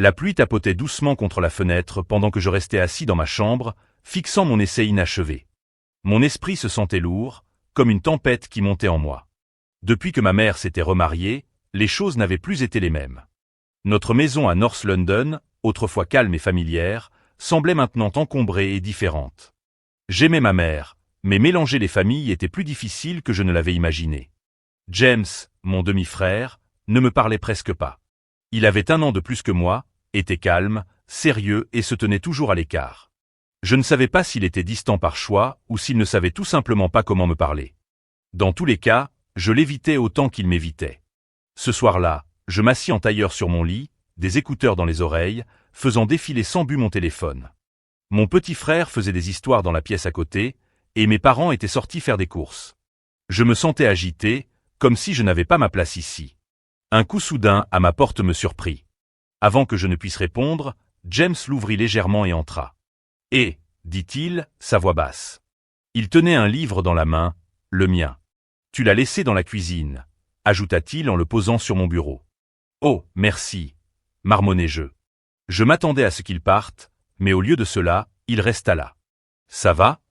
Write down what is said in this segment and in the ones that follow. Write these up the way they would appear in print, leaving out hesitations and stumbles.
La pluie tapotait doucement contre la fenêtre pendant que je restais assis dans ma chambre, fixant mon essai inachevé. Mon esprit se sentait lourd, comme une tempête qui montait en moi. Depuis que ma mère s'était remariée, les choses n'avaient plus été les mêmes. Notre maison à North London, autrefois calme et familière, semblait maintenant encombrée et différente. J'aimais ma mère, mais mélanger les familles était plus difficile que je ne l'avais imaginé. James, mon demi-frère, ne me parlait presque pas. Il avait 1 an de plus que moi, était calme, sérieux et se tenait toujours à l'écart. Je ne savais pas s'il était distant par choix ou s'il ne savait tout simplement pas comment me parler. Dans tous les cas, je l'évitais autant qu'il m'évitait. Ce soir-là, je m'assis en tailleur sur mon lit, des écouteurs dans les oreilles, faisant défiler sans but mon téléphone. Mon petit frère faisait des histoires dans la pièce à côté, et mes parents étaient sortis faire des courses. Je me sentais agité, comme si je n'avais pas ma place ici. Un coup soudain à ma porte me surprit. Avant que je ne puisse répondre, James l'ouvrit légèrement et entra. « Eh » dit-il, sa voix basse. Il tenait un livre dans la main, le mien. « Tu l'as laissé dans la cuisine » ajouta-t-il en le posant sur mon bureau. « Oh, merci » marmonnai-je. Je m'attendais à ce qu'il parte, mais au lieu de cela, il resta là. « Ça va »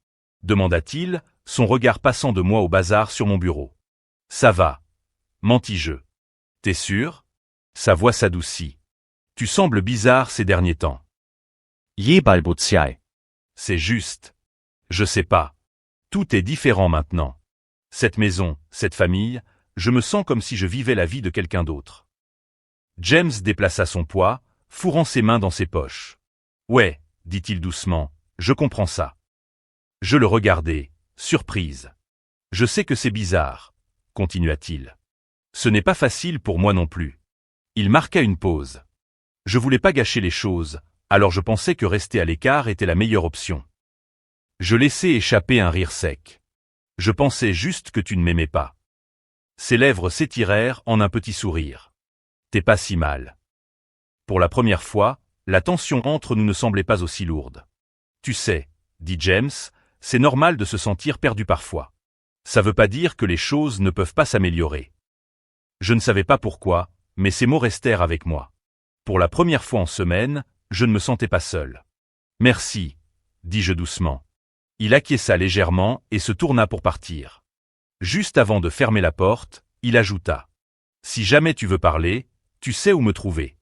demanda-t-il, son regard passant de moi au bazar sur mon bureau. « Ça va » mentis-je. « T'es sûr » Sa voix s'adoucit. « Tu sembles bizarre ces derniers temps. » C'est juste. Je sais pas. Tout est différent maintenant. Cette maison, cette famille, je me sens comme si je vivais la vie de quelqu'un d'autre. James déplaça son poids, fourrant ses mains dans ses poches. Ouais, dit-il doucement, je comprends ça. Je le regardai, surprise. Je sais que c'est bizarre, continua-t-il. Ce n'est pas facile pour moi non plus. Il marqua une pause. Je voulais pas gâcher les choses, alors je pensais que rester à l'écart était la meilleure option. Je laissai échapper un rire sec. Je pensais juste que tu ne m'aimais pas. Ses lèvres s'étirèrent en un petit sourire. T'es pas si mal. Pour la première fois, la tension entre nous ne semblait pas aussi lourde. Tu sais, dit James, c'est normal de se sentir perdu parfois. Ça veut pas dire que les choses ne peuvent pas s'améliorer. Je ne savais pas pourquoi, mais ces mots restèrent avec moi. Pour la première fois en semaine, je ne me sentais pas seul. Merci, dis-je doucement. Il acquiesça légèrement et se tourna pour partir. Juste avant de fermer la porte, il ajouta. Si jamais tu veux parler, tu sais où me trouver.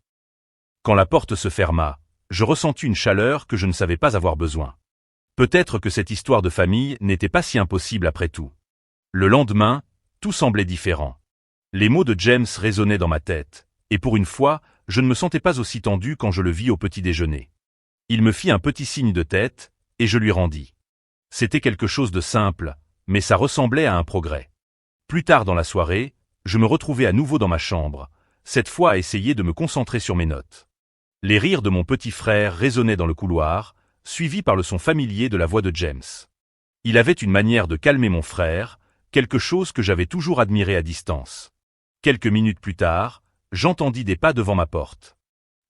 Quand la porte se ferma, je ressentis une chaleur que je ne savais pas avoir besoin. Peut-être que cette histoire de famille n'était pas si impossible après tout. Le lendemain, tout semblait différent. Les mots de James résonnaient dans ma tête, et pour une fois, je ne me sentais pas aussi tendu quand je le vis au petit déjeuner. Il me fit un petit signe de tête, et je lui rendis. C'était quelque chose de simple, mais ça ressemblait à un progrès. Plus tard dans la soirée, je me retrouvais à nouveau dans ma chambre, cette fois à essayer de me concentrer sur mes notes. Les rires de mon petit frère résonnaient dans le couloir, suivis par le son familier de la voix de James. Il avait une manière de calmer mon frère, quelque chose que j'avais toujours admiré à distance. Quelques minutes plus tard, j'entendis des pas devant ma porte.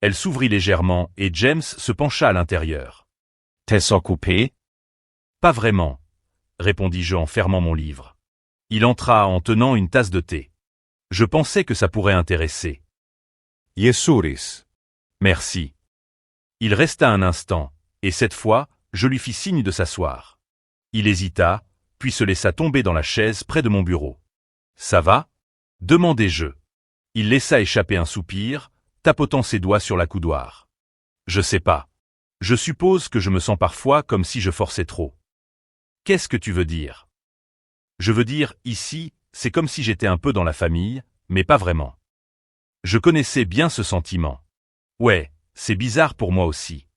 Elle s'ouvrit légèrement et James se pencha à l'intérieur. « T'es occupé » ? « Pas vraiment, » répondis-je en fermant mon livre. Il entra en tenant une tasse de thé. Je pensais que ça pourrait intéresser. « Yesuris. » « Merci. » Il resta un instant, et cette fois, je lui fis signe de s'asseoir. Il hésita, puis se laissa tomber dans la chaise près de mon bureau. « Ça va » demandai-je. Il laissa échapper un soupir, tapotant ses doigts sur la coudoir. « Je sais pas. Je suppose que je me sens parfois comme si je forçais trop. » « Qu'est-ce que tu veux dire ?»« Je veux dire, ici, c'est comme si j'étais un peu dans la famille, mais pas vraiment. » Je connaissais bien ce sentiment. Ouais, c'est bizarre pour moi aussi.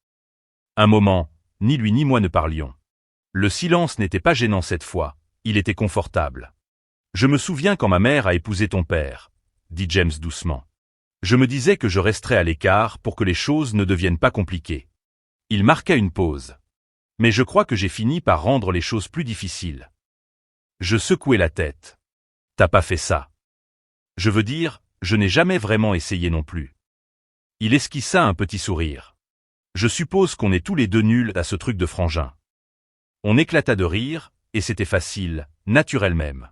Un moment, ni lui ni moi ne parlions. Le silence n'était pas gênant cette fois, il était confortable. Je me souviens quand ma mère a épousé ton père, dit James doucement. Je me disais que je resterais à l'écart pour que les choses ne deviennent pas compliquées. Il marqua une pause. Mais je crois que j'ai fini par rendre les choses plus difficiles. Je secouai la tête. T'as pas fait ça. Je veux dire, je n'ai jamais vraiment essayé non plus. Il esquissa un petit sourire. Je suppose qu'on est tous les deux nuls à ce truc de frangin. On éclata de rire, et c'était facile, naturel même.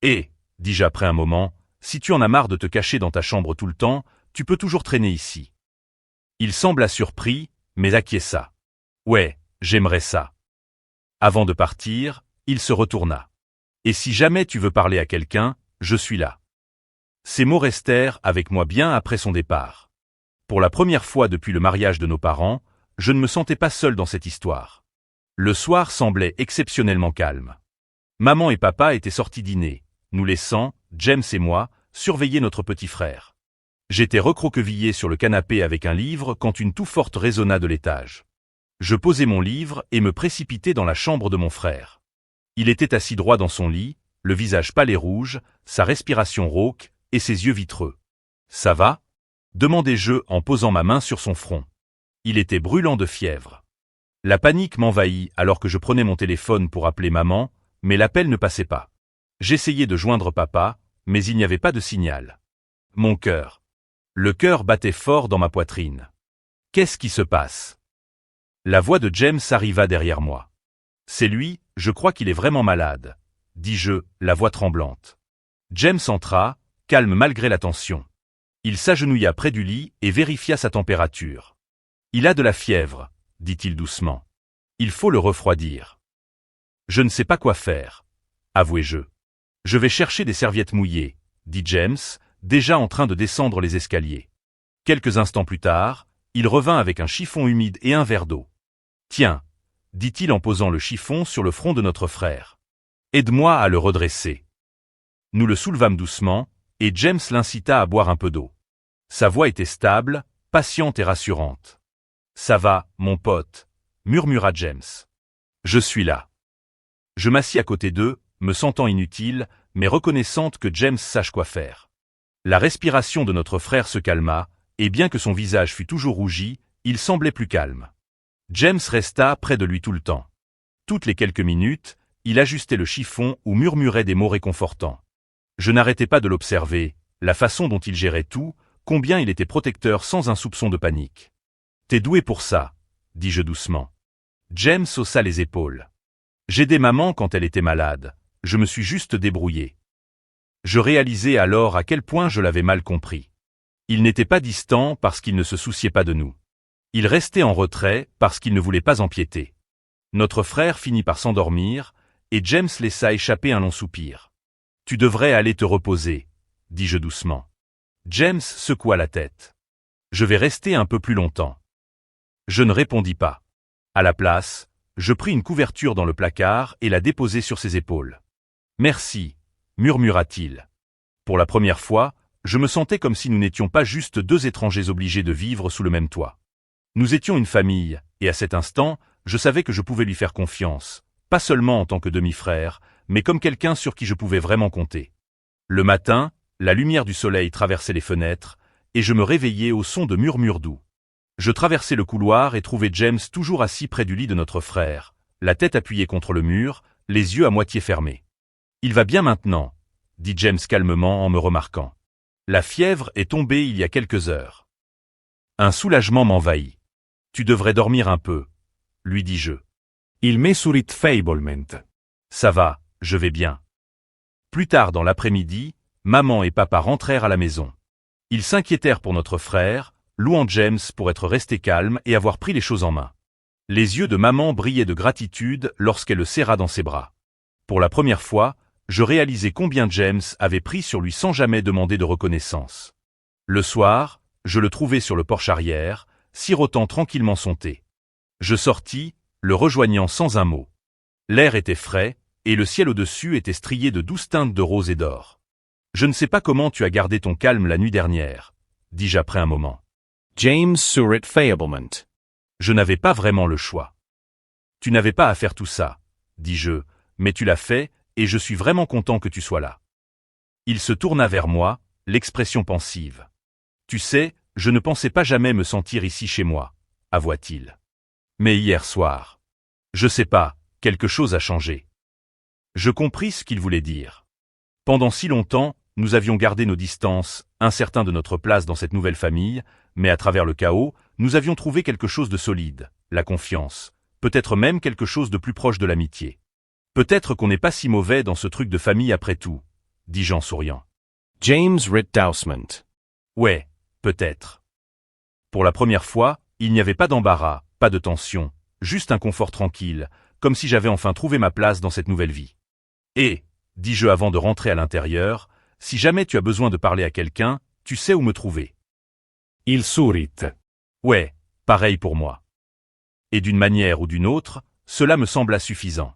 Et, dis-je après un moment, si tu en as marre de te cacher dans ta chambre tout le temps, tu peux toujours traîner ici. Il sembla surpris, mais acquiesça. Ouais, j'aimerais ça. Avant de partir, il se retourna. Et si jamais tu veux parler à quelqu'un, je suis là. Ces mots restèrent avec moi bien après son départ. Pour la première fois depuis le mariage de nos parents, je ne me sentais pas seul dans cette histoire. Le soir semblait exceptionnellement calme. Maman et papa étaient sortis dîner, nous laissant, James et moi, surveiller notre petit frère. J'étais recroquevillé sur le canapé avec un livre quand une toux forte résonna de l'étage. Je posai mon livre et me précipitai dans la chambre de mon frère. Il était assis droit dans son lit, le visage pâle et rouge, sa respiration rauque et ses yeux vitreux. « Ça va ?» demandai-je en posant ma main sur son front. Il était brûlant de fièvre. La panique m'envahit alors que je prenais mon téléphone pour appeler maman, mais l'appel ne passait pas. J'essayais de joindre papa, mais il n'y avait pas de signal. Mon cœur. Le cœur battait fort dans ma poitrine. Qu'est-ce qui se passe? La voix de James arriva derrière moi. C'est lui, je crois qu'il est vraiment malade, dis-je, la voix tremblante. James entra, calme malgré la tension. Il s'agenouilla près du lit et vérifia sa température. Il a de la fièvre, dit-il doucement. Il faut le refroidir. Je ne sais pas quoi faire, avouai-je. Je vais chercher des serviettes mouillées, dit James, déjà en train de descendre les escaliers. Quelques instants plus tard, il revint avec un chiffon humide et un verre d'eau. Tiens, dit-il en posant le chiffon sur le front de notre frère. Aide-moi à le redresser. Nous le soulevâmes doucement, et James l'incita à boire un peu d'eau. Sa voix était stable, patiente et rassurante. Ça va, mon pote, murmura James. Je suis là. Je m'assis à côté d'eux, me sentant inutile, mais reconnaissante que James sache quoi faire. La respiration de notre frère se calma, et bien que son visage fût toujours rougi, il semblait plus calme. James resta près de lui tout le temps. Toutes les quelques minutes, il ajustait le chiffon ou murmurait des mots réconfortants. Je n'arrêtais pas de l'observer, la façon dont il gérait tout, combien il était protecteur sans un soupçon de panique. « T'es doué pour ça, » dis-je doucement. James haussa les épaules. J'aidais maman quand elle était malade, je me suis juste débrouillé. Je réalisais alors à quel point je l'avais mal compris. Il n'était pas distant parce qu'il ne se souciait pas de nous. Il restait en retrait parce qu'il ne voulait pas empiéter. Notre frère finit par s'endormir, et James laissa échapper un long soupir. « Tu devrais aller te reposer, » dis-je doucement. James secoua la tête. « Je vais rester un peu plus longtemps. » Je ne répondis pas. À la place, je pris une couverture dans le placard et la déposai sur ses épaules. « Merci, » murmura-t-il. Pour la première fois, je me sentais comme si nous n'étions pas juste deux étrangers obligés de vivre sous le même toit. Nous étions une famille, et à cet instant, je savais que je pouvais lui faire confiance, pas seulement en tant que demi-frère, mais comme quelqu'un sur qui je pouvais vraiment compter. Le matin, la lumière du soleil traversait les fenêtres, et je me réveillais au son de murmures doux. Je traversai le couloir et trouvai James toujours assis près du lit de notre frère, la tête appuyée contre le mur, les yeux à moitié fermés. « Il va bien maintenant, » dit James calmement en me remarquant. « La fièvre est tombée il y a quelques heures. » Un soulagement m'envahit. « Tu devrais dormir un peu, » lui dis-je. Il m'essourit faiblement. « Ça va, je vais bien. » Plus tard dans l'après-midi, maman et papa rentrèrent à la maison. Ils s'inquiétèrent pour notre frère, louant James pour être resté calme et avoir pris les choses en main. Les yeux de maman brillaient de gratitude lorsqu'elle le serra dans ses bras. Pour la première fois, je réalisais combien James avait pris sur lui sans jamais demander de reconnaissance. Le soir, je le trouvai sur le porche arrière, sirotant tranquillement son thé. Je sortis, le rejoignant sans un mot. L'air était frais, et le ciel au-dessus était strié de douces teintes de rose et d'or. « Je ne sais pas comment tu as gardé ton calme la nuit dernière, » dis-je après un moment. James sourit faiblement. Je n'avais pas vraiment le choix. Tu n'avais pas à faire tout ça, dis-je, mais tu l'as fait, et je suis vraiment content que tu sois là. Il se tourna vers moi, l'expression pensive. Tu sais, je ne pensais pas jamais me sentir ici chez moi, avoua-t-il. Mais hier soir, je sais pas, quelque chose a changé. Je compris ce qu'il voulait dire. Pendant si longtemps, nous avions gardé nos distances, incertains de notre place dans cette nouvelle famille, mais à travers le chaos, nous avions trouvé quelque chose de solide, la confiance, peut-être même quelque chose de plus proche de l'amitié. Peut-être qu'on n'est pas si mauvais dans ce truc de famille après tout, dis-je en souriant. James rit doucement. Ouais, peut-être. Pour la première fois, il n'y avait pas d'embarras, pas de tension, juste un confort tranquille, comme si j'avais enfin trouvé ma place dans cette nouvelle vie. Et, dis-je avant de rentrer à l'intérieur, si jamais tu as besoin de parler à quelqu'un, tu sais où me trouver. Il sourit. Ouais, pareil pour moi. Et d'une manière ou d'une autre, cela me sembla suffisant.